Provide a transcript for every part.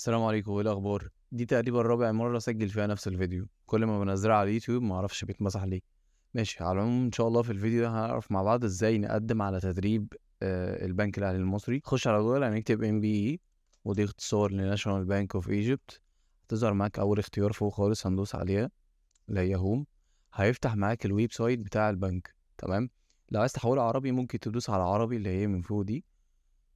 السلام عليكم، ايه الاخبار؟ دي تقريبا رابع مره اسجل فيها نفس الفيديو. كل ما بنزلها على اليوتيوب ما اعرفش بيتمسح ليه. ماشي، على العموم ان شاء الله في الفيديو ده هنعرف مع بعض ازاي نقدم على تدريب البنك الاهلي المصري. خش على جوجل، هنكتب MBE ودي اختصار لناشونال بانك اوف ايجيبت. هتظهر معاك اول اختيار فوق خالص، هندوس عليها اللي هي هوم. هيفتح معاك الويب سايت بتاع البنك. تمام. لو عايز تحوله عربي ممكن تدوس على عربي اللي هي من فوق دي.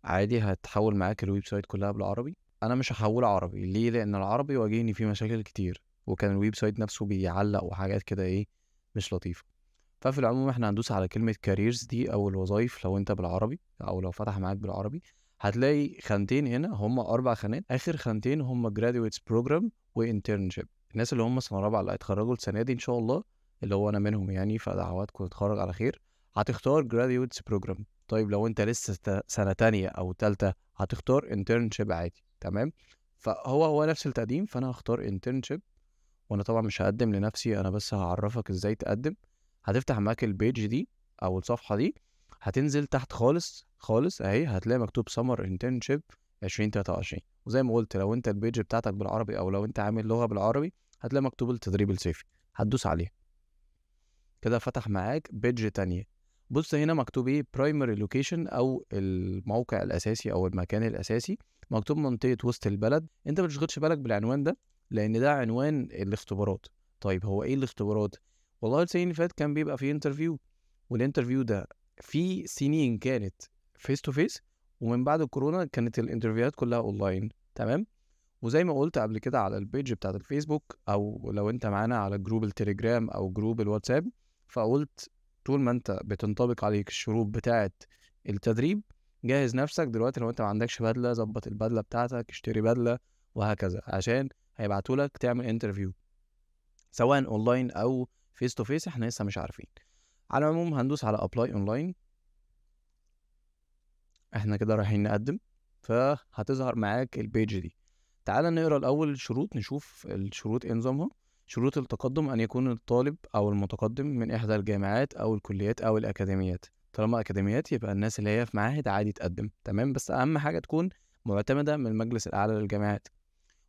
عادي هتحول معاك الويب سايت كلها بالعربي. انا مش هحوله عربي ليه؟ لان العربي واجهني فيه مشاكل كتير، وكان الويب سايت نفسه بيعلق وحاجات كده ايه مش لطيفه. ففي العموم احنا هندوس على كلمه كاريرز دي او الوظائف لو انت بالعربي، او لو فتح معاك بالعربي. هتلاقي خانتين هنا، هم 4 خانات. اخر خانتين هم جراديويتس بروجرام وانترنشيب. الناس اللي هم سنه رابعه اللي هيتخرجوا السنه دي ان شاء الله، اللي هو انا منهم يعني، فدعواتكم تتخرج على خير. هتختار جراديويتس بروجرام. طيب لو انت لسه سنة تانية او تالتة هتختار internship عادي. تمام. فهو نفس التقديم، فانا هختار internship. وانا طبعا مش هقدم لنفسي، انا بس هعرفك ازاي تقدم. هتفتح معاك البيج دي او الصفحة دي. هتنزل تحت خالص خالص اهي، هتلاقي مكتوب summer internship 2023. وزي ما قلت لو انت البيج بتاعتك بالعربي او لو انت عامل لغة بالعربي هتلاقي مكتوب التدريب الصيفي. هتدوس عليه كده، فتح معاك بيدج تانية. بص هنا مكتوب ايه، برايمري لوكيشن او الموقع الاساسي او المكان الاساسي. مكتوب منطقة وسط البلد. انت ما تشغلش بالك بالعنوان ده لان ده عنوان الاختبارات. طيب هو ايه الاختبارات؟ والله السنين اللي فاتت كان بيبقى فيه انترفيو، والانترفيو ده في سنين كانت فيس تو فيس، ومن بعد الكورونا كانت الانترفيوهات كلها اونلاين. تمام. وزي ما قلت قبل كده على البيج بتاعت الفيسبوك، او لو انت معانا على جروب التليجرام او جروب الواتساب، فقلت طول ما انت بتنطبق عليك الشروط بتاعت التدريب، جهز نفسك دلوقتي. لو انت ما عندكش بدلة، ظبط البدلة بتاعتك، اشتري بدلة، وهكذا، عشان هيبعتولك تعمل انترفيو سواء اونلاين او فيس تو فيس، احنا لسه مش عارفين. على العموم هندوس على ابلاي اونلاين. احنا كده رايحين نقدم، فهتظهر معاك البيج دي. تعال نقرا الاول الشروط، نشوف الشروط ايه نظامها. شروط التقدم ان يكون الطالب او المتقدم من احدى الجامعات او الكليات او الاكاديميات. طالما اكاديميات يبقى الناس اللي هي في معاهد عادي تقدم. تمام، بس اهم حاجه تكون معتمده من المجلس الاعلى للجامعات.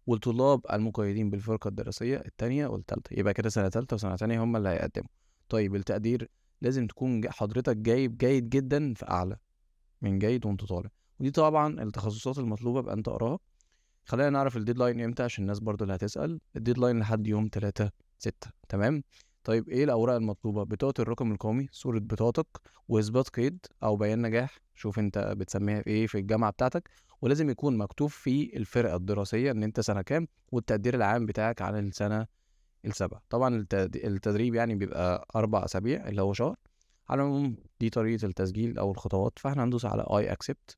والطلاب المقيدين بالفرقه الدراسيه الثانيه والثالثه، يبقى كده سنه ثالثه وسنه ثانيه هم اللي هيقدموا. طيب التقدير لازم تكون حضرتك جايب جيد جدا في اعلى من جيد وانت طالع. ودي طبعا التخصصات المطلوبه بقى انت اقراها. خلينا نعرف الديدلاين امتى عشان الناس برضو اللي هتسأل. الديدلاين لحد يوم 3/6. تمام. طيب ايه الأوراق المطلوبة؟ بطاقة الرقم القومي، صورة بطاقتك، وإثبات قيد أو بيان نجاح، شوف انت بتسميها في ايه في الجامعة بتاعتك. ولازم يكون مكتوب في الفرقة الدراسية ان انت سنة كام، والتقدير العام بتاعك عن السنة السابعة. طبعا التدريب يعني بيبقى 4 أسابيع اللي هو شهر. على العموم دي طريقة التسجيل أو الخطوات، فاحنا هندوس على I accept.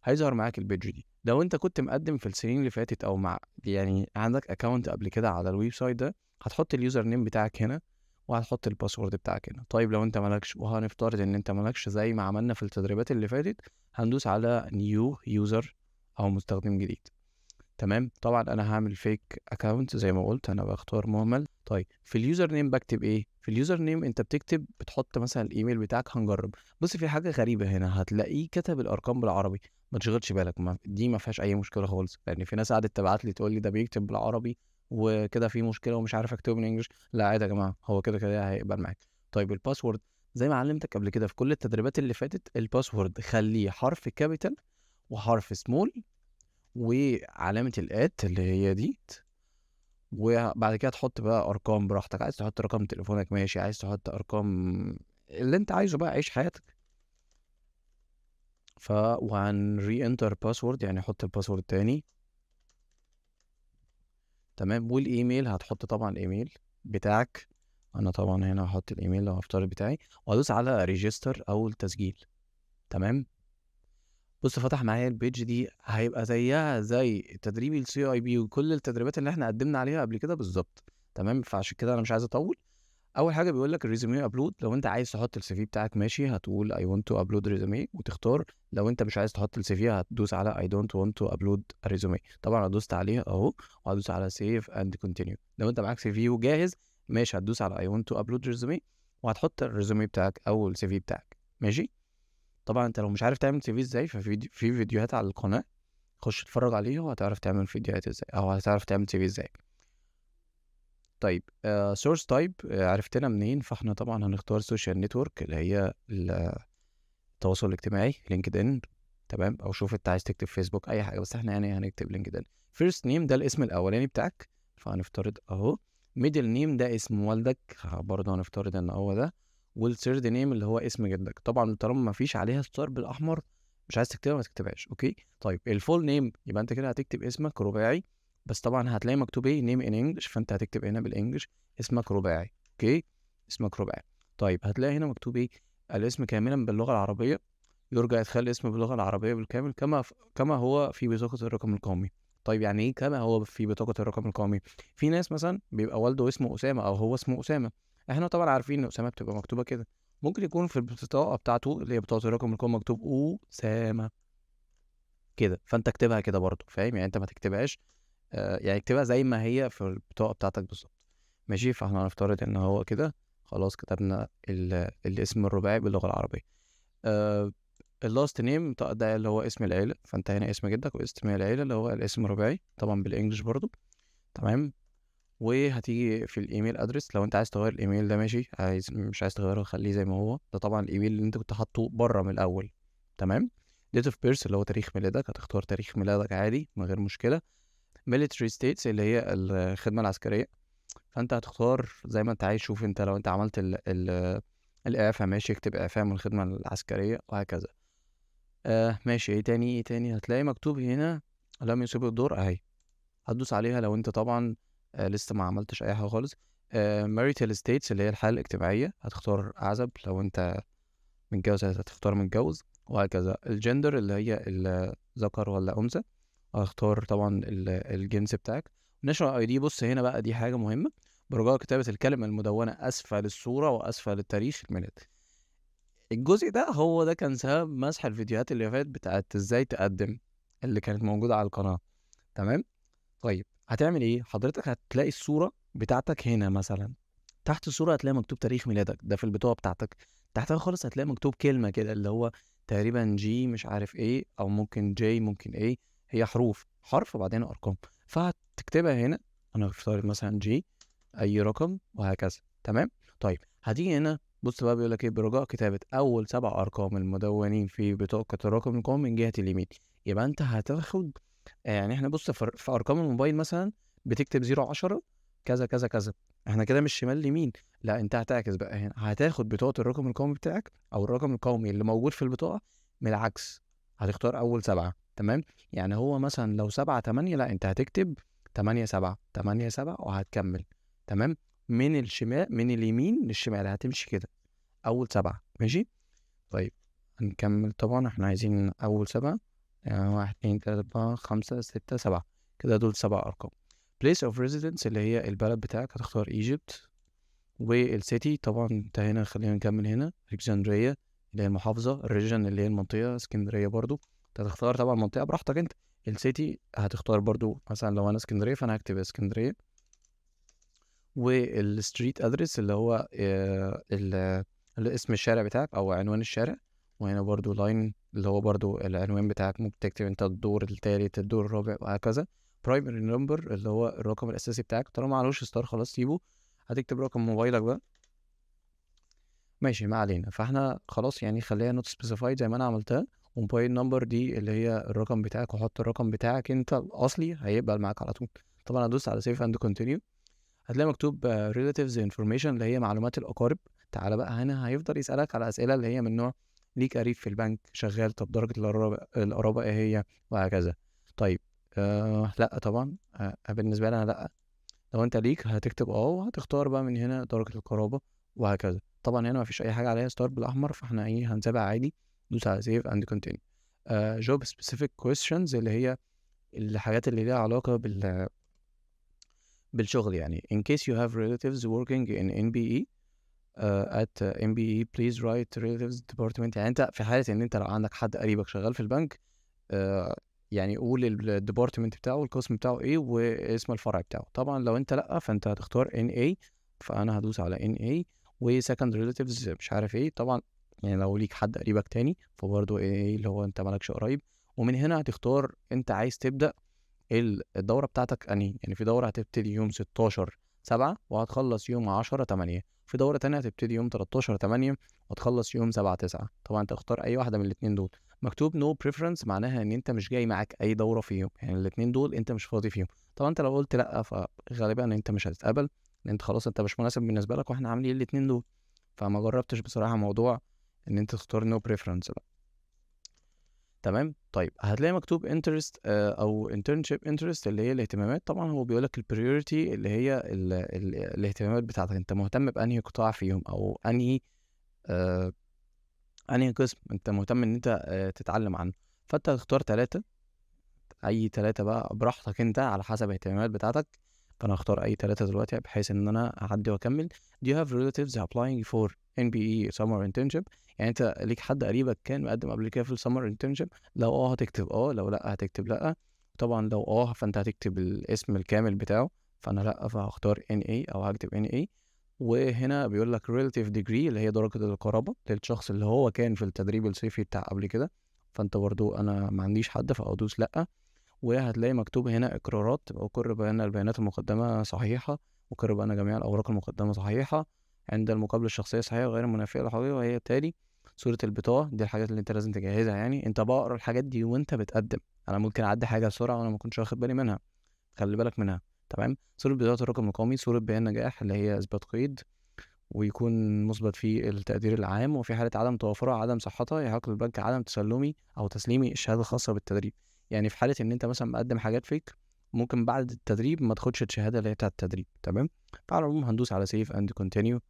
هيظهر معاك البيج دي. لو انت كنت مقدم في السنين اللي فاتت او مع يعني عندك اكونت قبل كده على الويب سايت ده، هتحط اليوزر نيم بتاعك هنا وهتحط الباسورد بتاعك هنا. طيب لو انت مالكش، وهنفترض ان انت مالكش زي ما عملنا في التدريبات اللي فاتت، هندوس على نيو يوزر او مستخدم جديد. تمام. طبعا انا هعمل فيك اكونت زي ما قلت، انا بختار مهمل. طيب في اليوزر نيم بكتب ايه؟ في اليوزر نيم انت بتكتب، بتحط مثلا الايميل بتاعك. هنجرب. بص في حاجه غريبه هنا، هتلاقيه كتب الارقام بالعربي. ما تشغلش بالك، دي ما فيهاش اي مشكله خالص، لان في ناس قعدت تبعت لي تقول لي ده بيكتب بالعربي وكده في مشكله ومش عارف اكتبه بالانجلش. لا عادي يا جماعه، هو كده كده هيقبل معاك. طيب الباسورد، زي ما علمتك قبل كده في كل التدريبات اللي فاتت، الباسورد خليه حرف كابيتال وحرف سمول وعلامة الات اللي هي دي. وبعد كده تحط بقى ارقام براحتك، عايز تحط رقم تليفونك ماشي، عايز تحط ارقام اللي انت عايزه بقى، عيش حياتك. وهن ري انتر باسورد، يعني حط الباسورد تاني. تمام. والايميل هتحط طبعا الايميل بتاعك. انا طبعا هنا هحط الايميل لو هفترض بتاعي، وادوس على ريجستر او التسجيل. تمام. بص فتح معايا البيج دي، هيبقى زيها زي تدريب الCIB وكل التدريبات اللي احنا قدمنا عليها قبل كده بالظبط. تمام. فعشان كده انا مش عايز اطول. اول حاجه بيقول لك الريزومي ابلود. لو انت عايز تحط الCV بتاعك ماشي، هتقول I want to upload resume وتختار. لو انت مش عايز تحط الCV هتدوس على I don't want to upload a resume. طبعا انا دوست عليها اهو، وهدوس على save and continue. لو انت معاك CV وجاهز ماشي، هتدوس على I want to upload resume وهتحط الريزومي بتاعك او الCV بتاعك. ماشي. طبعا انت لو مش عارف تعمل CV ازاي، في فيديوهات على القناه، خش اتفرج عليه وهتعرف تعمل فيديوهات ازاي او هتعرف تعمل سي في ازاي. طيب سورس تايب عرفتنا منين؟ فاحنا طبعا هنختار سوشيال نتورك اللي هي التواصل الاجتماعي لينكد ان. تمام، او شوف انت عايز تكتب فيسبوك اي حاجه، بس احنا يعني هنكتب لينكد ان. فيرست نيم ده الاسم الاولاني بتاعك، فهنفترض اهو. ميدل نيم ده اسم والدك، برضه هنفترض ان هو ده. والثيرد نيم اللي هو اسم جدك. طبعا طالما ما فيش عليها ستار بالاحمر مش عايز تكتبها ما تكتبهاش. اوكي. طيب الفول نيم يبقى انت كده هتكتب اسمك رباعي، بس طبعا هتلاقي مكتوب ايه نيم ان انجلش، فانت هتكتب هنا بالانجلش اسمك رباعي. اوكي، اسمك رباعي. طيب هتلاقي هنا مكتوب ايه؟ الاسم كاملا باللغه العربيه، يرجى إدخال الاسم باللغة العربية بالكامل كما هو في بطاقة الرقم القومي. طيب يعني إيه كما هو في بطاقة الرقم القومي؟ في ناس مثلا بيبقى والده اسمه أسامة أو هو اسمه أسامة، إحنا طبعا عارفين إن أسامة بتبقى مكتوبة كده. ممكن يكون في البطاقة بتاعته اللي هي بطاقة الرقم القومي مكتوب أسامة كده، فأنت اكتبها كده برضه. فاهم يعني؟ أنت ما تكتبهاش يعني اكتبها زي ما هي في البطاقة بتاعتك بالظبط. ماشي، فاحنا هنفترض إن هو كده خلاص كتبنا الاسم الرباعي باللغة العربية. اللاست نيم ده اللي هو اسم العيلة، فانت هنا اسم جدك واسم العيلة اللي هو الاسم الرباعي طبعا بالانجلش برضو. تمام. وهتيجي في الايميل ادرس، لو انت عايز تغير الايميل ده ماشي، مش عايز تغيره خليه زي ما هو. ده طبعا الايميل اللي انت كنت حاطه بره من الاول. تمام. date of birth اللي هو تاريخ ميلادك، هتختار تاريخ ميلادك عادي من غير مشكلة. military states اللي هي الخدمة العسكرية، فانت هتختار زي ما انت عايز. شوف انت لو انت عملت الاعفاء ماشي، اكتب اعفاء من الخدمة العسكرية وهكذا. ماشي. ايه تاني؟ ايه تاني؟ هتلاقي مكتوب هنا لم يصيب الدور اهي، هتدوس عليها لو انت طبعا لسه ما عملتش اي حاجه خالص. marital states اللي هي الحاله الاجتماعيه، هتختار اعزب. لو انت متجوز هتختار متجوز وهكذا. الجندر اللي هي الذكر ولا انثى، هختار طبعا الجنس بتاعك. national ID، بص هنا بقى دي حاجه مهمه، برجاء كتابه الكلمه المدونه اسفل الصوره واسفل التاريخ الميلاد. الجزء ده هو ده كان سبب مسح الفيديوهات اللي فاتت بتاعت ازاي تقدم اللي كانت موجودة على القناة. تمام. طيب هتعمل ايه حضرتك؟ هتلاقي الصورة بتاعتك هنا مثلا، تحت الصورة هتلاقي مكتوب تاريخ ميلادك ده في البطاقة بتاعتك. تحتها خالص هتلاقي مكتوب كلمة كده اللي هو تقريبا جي مش عارف ايه، او ممكن جي ممكن ايه، هي حرف وبعدين ارقام، فهتكتبها هنا. انا هختار مثلا جي اي رقم وهكذا. تمام. طيب هتيجي هنا، بص بقى بيقول لك ايه، برجاء كتابة اول 7 ارقام المدونين في بطاقة الرقم القومي من جهة اليمين. يبقى انت هتاخد يعني احنا بص في ارقام الموبايل مثلا بتكتب 010 كذا كذا كذا، احنا كده مش شمال ليمين. لا انت هتعكس بقى هنا، هتاخد بطاقة الرقم القومي بتاعك او الرقم القومي اللي موجود في البطاقة من العكس، هتختار اول 7. تمام. يعني هو مثلا لو 7 8، لا انت هتكتب 8 7 وهتكمل. تمام. من الشمال من اليمين للشمال هتمشي كده اول 7. ماشي. طيب هنكمل طبعا، احنا عايزين اول 7 يعني 1 2 3 4 5 6 7 كده، دول 7 ارقام. place of residence اللي هي البلد بتاعك، هتختار Egypt. والسيتي طبعا انت هنا، خلينا نكمل هنا Alexandria اللي هي المحافظة. الريجن اللي هي المنطقة، اسكندرية برضو. انت هتختار طبعا منطقة براحتك انت. السيتي هتختار برضو مثلا لو انا اسكندرية فانا هكتب اسكندرية. والستريت ادرس اللي هو اسم الشارع بتاعك او عنوان الشارع. وهنا برضو لاين اللي هو برضو العنوان بتاعك، ممكن تكتب انت الدور التالت الدور الرابع وهكذا. برايمري نمبر اللي هو الرقم الاساسي بتاعك، طالما معلوش ستار خلاص سيبه، هتكتب رقم موبايلك بقى. ماشي، ما علينا. فاحنا خلاص يعني خليها نوت سبيسيفايد زي ما انا عملتها. وموبايل نمبر دي اللي هي الرقم بتاعك، وحط الرقم بتاعك انت الاصلي هيقبل معاك على طول. طبعا هدوس على سيف اند كونتينيو، هتلاقي مكتوب relatives information اللي هي معلومات الأقارب. تعالى بقى هنا هيفضل يسألك على أسئلة اللي هي من نوع ليك قريب في البنك شغال، طب درجة القرابة ايه هي وهكذا. طيب لا طبعا بالنسبة لي أنا لا. لو انت ليك هتكتب وهتختار بقى من هنا درجة القرابة وهكذا. طبعا هنا مفيش أي حاجة عليها ستار بالأحمر، فاحنا ايه هنسيبها عادي. دوس على save and continue. job specific questions اللي هي الحاجات اللي ليها علاقة بالشغل يعني. in case you have relatives working in NBE at NBE please write relatives department. يعني انت في حالة ان انت لو عندك حد قريبك شغال في البنك يعني قول الديبارتمنت بتاعه القسم بتاعه ايه واسم الفرع بتاعه. طبعا لو انت لا فانت هتختار NA، فانا هدوس على NA. و second relatives مش عارف ايه طبعا، يعني لو ليك حد قريبك تاني فبرضه NA اللي هو انت مالكش قريب. ومن هنا هتختار انت عايز تبدأ الدورة بتاعتك انهي، يعني في دورة هتبتدي يوم 16/7 وهتخلص يوم 10/8، في دورة تانية هتبتدي يوم 13/8 وهتخلص يوم 7/9. طبعا انت تختار اي واحدة من الاتنين دول. مكتوب no preference معناها ان انت مش جاي معاك اي دورة فيهم، يعني الاتنين دول انت مش فاضي فيهم. طبعا انت لو قلت لا فغالبا انت مش هتتقبل، لان انت خلاص انت مش مناسب بالنسبة لك واحنا عاملين الاتنين دول. فما جربتش بصراحة موضوع ان انت تختار no preference بقى. تمام. طيب هتلاقي مكتوب interest او internship interest اللي هي الاهتمامات. طبعا هو بيقول لك البريورتي اللي هي الاهتمامات بتاعتك، انت مهتم بانهي قطاع فيهم او آه انهي قسم انت مهتم ان انت تتعلم عنه. فانت هتختار 3، اي 3 بقى براحتك انت على حسب الاهتمامات بتاعتك. فانا هختار اي 3 دلوقتي بحيث ان انا اعدي واكمل. Do you have relatives applying for NBE summer internship؟ يعني انت ليك حد قريبك كان مقدم قبل كده في السمر internship؟ لو هتكتب لو لا هتكتب لا. طبعا لو فانت هتكتب الاسم الكامل بتاعه. فانا لا، فهختار NA او هكتب NA. وهنا بيقول لك relative degree اللي هي درجة القرابة للشخص اللي هو كان في التدريب الصيفي بتاع قبل كده. فانت برضو انا ما عنديش حد فادوس لا. وهتلاقي مكتوب هنا إقرارات، أقر بأن البيانات المقدمة صحيحة، أقر بأن جميع الأوراق المقدمة صحيحة عند المقابلة الشخصية صحيحة وغير منافية للحقيقة. وهي بالتالي صورة البطاقة. دي الحاجات اللي أنت لازم تجهزها، يعني أنت بقرا الحاجات دي وأنت بتقدم. أنا ممكن أعدي حاجة بسرعة وأنا ما كنتش واخد بالي منها، خلي بالك منها. تمام. صورة بطاقة الرقم القومي، صورة بيان نجاح اللي هي إثبات قيد، ويكون مثبت فيه التقدير العام، وفي حالة عدم توافرها عدم صحتها يحق للبنك عدم تسلمي أو تسليمي الشهادة الخاصة بالتدريب. يعني في حالة إن أنت مثلا مقدم حاجات فيك ممكن بعد التدريب ما تاخدش الشهادة اللي هي بتاعة التدريب. تمام. فعلى العموم هندوس على سيف أند كونتينيو.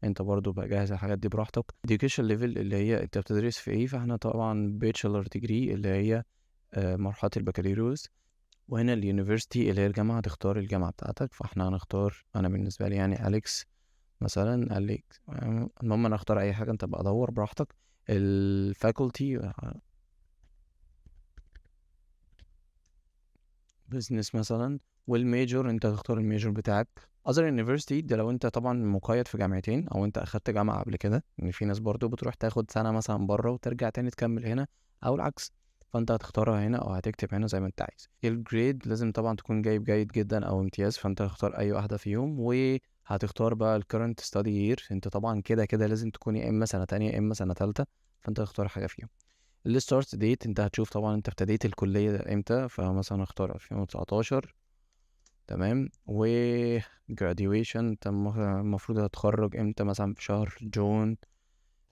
أنت برضو بقى جاهز الحاجات دي براحتك. education level اللي هي أنت بتدرس في إيه، فاحنا طبعا bachelor degree اللي هي مرحلة البكالوريوس. وهنا اليونيفرسيتي اللي هي الجامعة، هتختار الجامعة بتاعتك. فاحنا هنختار، أنا بالنسبة لي يعني أليكس مثلا. أليكس. المهم أنا أختار أي حاجة، أنت بقى دور براحتك. الفاكولتي بزنس مثلا. والميجور انت هتختار الميجور بتاعك. other university ده لو انت طبعا مقيد في جامعتين او انت اخدت جامعة قبل كده، ان في ناس برضو بتروح تاخد سنة مثلا بره وترجع تاني تكمل هنا او العكس. فانت هتختارها هنا او هتكتب هنا زي ما انت عايز. الجريد لازم طبعا تكون جايب جيد جدا او امتياز، فانت هتختار اي واحدة فيهم. وهتختار بقى الكرنت ستادي year، انت طبعا كده كده لازم تكون يا اما سنة تانية يا اما سنة تالتة. فانت هتختار حاجة فيهم. الستارت ديت انت هتشوف طبعا انت ابتديت الكلية امتى، فمثلا اختار 2019. تمام. و graduation انت المفروض هتخرج امتى، مثلا في شهر جون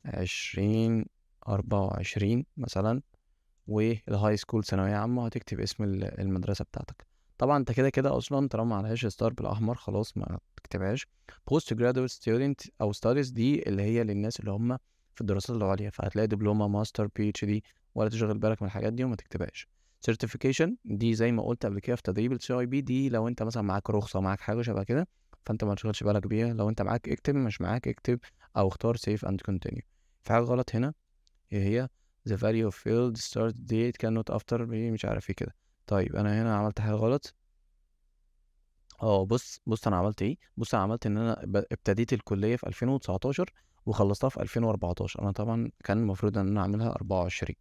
2024 مثلا. والهاي سكول ثانوية عامة هتكتب اسم المدرسة بتاعتك. طبعا انت كده كده اصلا طالما معلهاش ستار بالاحمر خلاص ما تكتبهاش. بوست جرادويت ستودنت او ستاديز دي اللي هي للناس اللي هم في الدراسات العليا، فهتلاقي دبلومه ماستر PhD، ولا تشغل بالك من الحاجات دي وما تكتبهاش. سيرتيفيكيشن دي زي ما قلت قبل كده في تدريب الCIB، دي لو انت مثلا معاك رخصه معاك حاجه شبه كده فانت ما تشغلش بالك بيها. لو انت معاك اكتب، مش معاك اكتب او اختار سيف اند كونتينيو. في حاجه غلط هنا، هي the value of field start date cannot after مش عارف ايه كده. طيب انا هنا عملت حاجه غلط. بص انا عملت ايه. بص انا عملت ان انا ابتديت الكليه في 2019 وخلصتها في 2014. انا طبعا كان المفروض ان انا اعملها 24.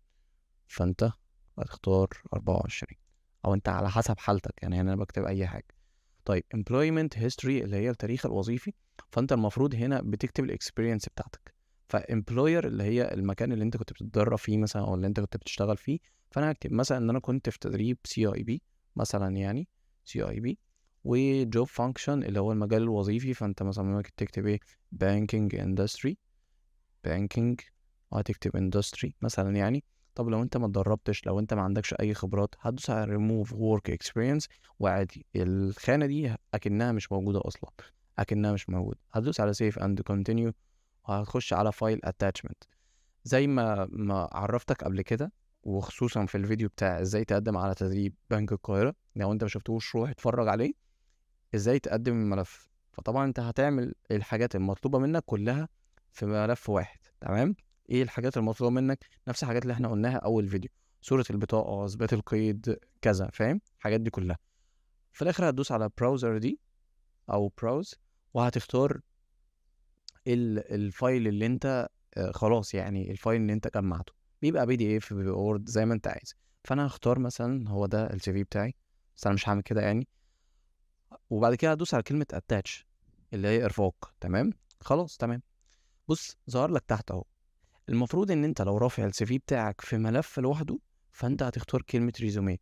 فانت هتختار 24 او انت على حسب حالتك، يعني انا بكتب اي حاجه. طيب employment history اللي هي التاريخ الوظيفي، فانت المفروض هنا بتكتب الاكسبيرينس بتاعتك. فامبلوير اللي هي المكان اللي انت كنت بتتدرب فيه مثلا او اللي انت كنت بتشتغل فيه. فانا هكتب مثلا ان انا كنت في تدريب CIB مثلا، يعني CIB. وجوب فانكشن اللي هو المجال الوظيفي، فانت مثلا ممكن تكتب ايه، بانكينج اندستري، بانكينج، وهتكتب اندستري مثلا يعني. طب لو انت ما اتدربتش، لو انت ما عندكش اي خبرات، هتدوس على ريموف ورك اكسبيرينس وعادي الخانه دي اكنها مش موجوده اصلا، اكنها مش موجوده. هتدوس على سيف اند كونتينيو وهتخش على فايل اتاتشمنت. زي ما عرفتك قبل كده، وخصوصا في الفيديو بتاع ازاي تقدم على تدريب بنك القاهره، لو انت ما شفتوش روح اتفرج عليه ازاي تقدم الملف. فطبعا انت هتعمل الحاجات المطلوبة منك كلها في ملف واحد. تمام. ايه الحاجات المطلوبة منك؟ نفس الحاجات اللي احنا قلناها اول فيديو، صورة البطاقة، اثبات القيد، كذا، فاهم الحاجات دي كلها. في الاخر هتدوس على براوزر دي او براوز، وهتختار الفايل اللي انت خلاص، يعني الفايل اللي انت جمعته بيبقى PDF، بيبقى وورد، زي ما انت عايز. فانا هختار مثلا هو ده السي في بتاعي، بس انا مش هعمل كده يعني. وبعد كده هدوس على كلمه اتاتش اللي هي ارفاق. تمام، خلاص تمام. بص ظهر لك تحت اهو. المفروض ان انت لو رافع السي في بتاعك في ملف لوحده، فانت هتختار كلمه ريزوميه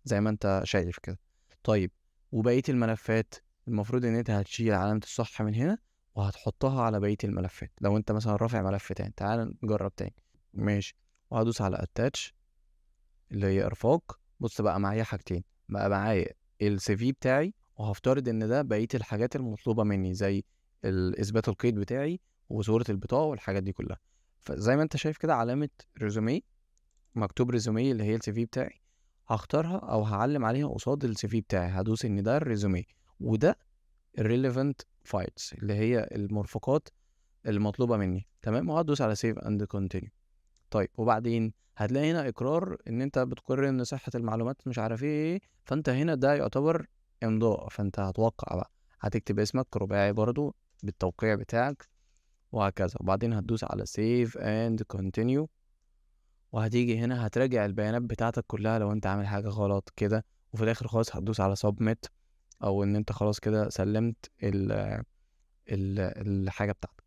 زي ما انت شايف كده. طيب، وبقيه الملفات المفروض ان انت هتشيل علامه الصح من هنا وهتحطها على بقيه الملفات. لو انت مثلا رافع ملف تاني، تعال نجرب تاني. ماشي، وهدوس على اتاتش اللي هي ارفاق. بص بقى معايا حاجتين، بقى معايا السي في بتاعي، وهفترض ان ده بقيه الحاجات المطلوبه مني زي اثبات القيد بتاعي وصوره البطاقه والحاجات دي كلها. فزي ما انت شايف كده علامه ريزومي، مكتوب ريزومي اللي هي السي في بتاعي، هختارها او هعلم عليها قصاد السي في بتاعي، هدوس ان ده الريزومي وده الريليفنت فايلز اللي هي المرفقات المطلوبه مني. تمام، وهدوس على سيف اند كونتينيو. طيب وبعدين هتلاقي هنا اقرار ان انت بتقر ان صحة المعلومات مش عارف ايه. فانت هنا ده يعتبر امضاء، فانت هتوقع بقى، هتكتب اسمك رباعي برضو بالتوقيع بتاعك وهكذا. وبعدين هتدوس على save and continue، وهتيجي هنا هتراجع البيانات بتاعتك كلها لو انت عامل حاجة غلط كده. وفي الاخر خالص هتدوس على submit، او ان انت خلاص كده سلمت الحاجة بتاعتك.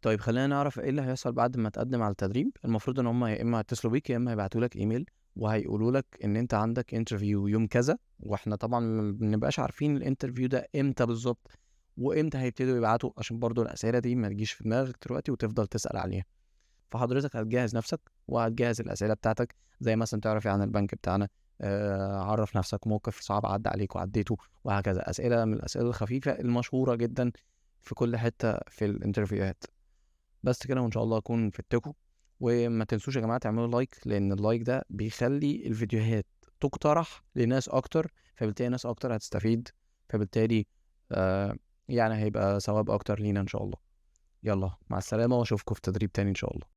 طيب خلينا نعرف ايه اللي هيحصل بعد ما تقدم على التدريب. المفروض ان هم يا اما هيتصلوا بيك يا اما هيبعتوا لك ايميل وهيقولوا لك ان انت عندك انترفيو يوم كذا. واحنا طبعا ما بنبقاش عارفين الانترفيو ده امتى بالظبط وامتى هيبتدوا يبعتوا، عشان برضو الاسئله دي ما تجيش في دماغك دلوقتي وتفضل تسال عليها. فحضرتك هتجهز نفسك وهتجهز الاسئله بتاعتك، زي مثلا تعرف إيه عن البنك بتاعنا، عرف نفسك، موقف صعب عدى عليك وعديته، وهكذا. اسئله من الاسئله الخفيفه المشهوره جدا في كل حته في الانترفيوهات. بس كده، وان شاء الله اكون فدتكم. وما تنسوش يا جماعه تعملوا لايك، لان اللايك ده بيخلي الفيديوهات تقترح لناس اكتر، فبالتالي ناس اكتر هتستفيد، فبالتالي آه يعني هيبقى ثواب اكتر لينا ان شاء الله. يلا مع السلامه، واشوفكم في تدريب تاني ان شاء الله.